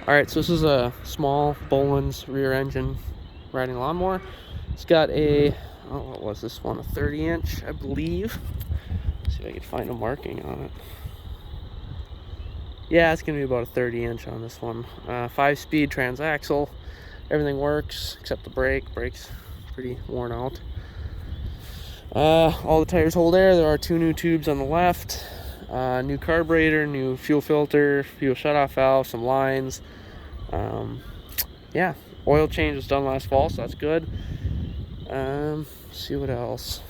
Alright, so this is a small Bolens rear engine riding lawnmower. It's got a, oh, what was this one? A 30-inch, I believe. Let's see if I can find a marking on it. Yeah, it's going to be about a 30-inch on this one. 5-speed transaxle. Everything works except the brake. Brake's pretty worn out. All the tires hold air. There are 2 new tubes on the left. New carburetor, new fuel filter, fuel shutoff valve, some lines. Yeah, oil change was done last fall, so that's good. Let's see what else.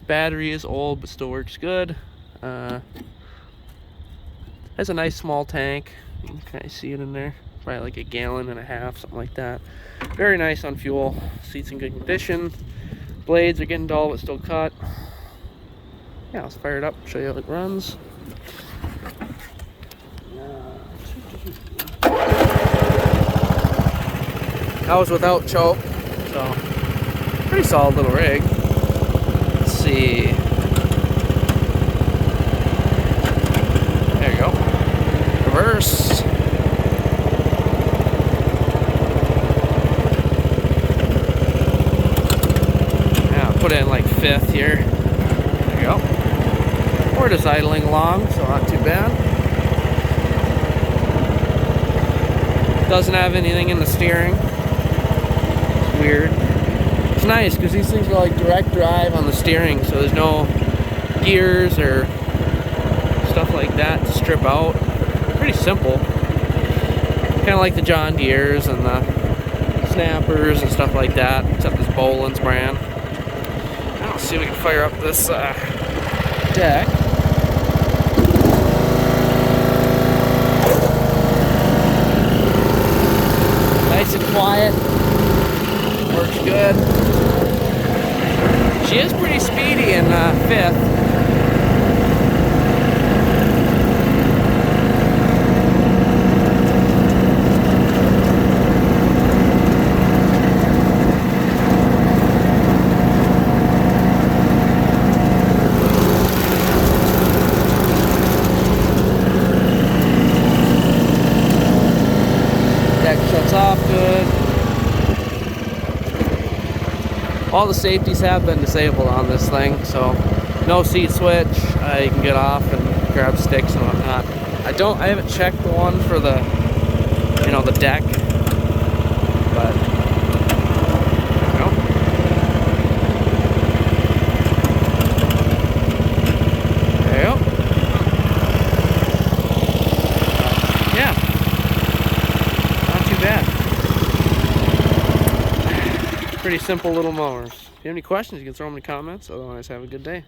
Battery is old, but still works good. Has a nice small tank. You can kind of see it in there. Probably like 1.5 gallons, something like that. Very nice on fuel. Seats in good condition. Blades are getting dull, but still cut. Yeah, let's fire it up, show you how it runs. That was without choke, so pretty solid little rig. Let's see. There you go. Reverse. Yeah, put it in like 5th here. There you go. We're just idling along, so not too bad. Doesn't have anything in the steering. It's weird. It's nice because these things are like direct drive on the steering, so there's no gears or stuff like that to strip out. Pretty simple. Kind of like the John Deeres and the Snappers and stuff like that, except this Bolens brand. Now let's see if we can fire up this deck. Nice and quiet. Works good. She is pretty speedy in 5th. Deck shuts off good. All the safeties have been disabled on this thing, so no seat switch. You can get off and grab sticks and whatnot. I haven't checked the one for the, the deck, but there you go. There you go. Yeah, not too bad. Pretty simple little mowers. If you have any questions, you can throw them in the comments. Otherwise, have a good day.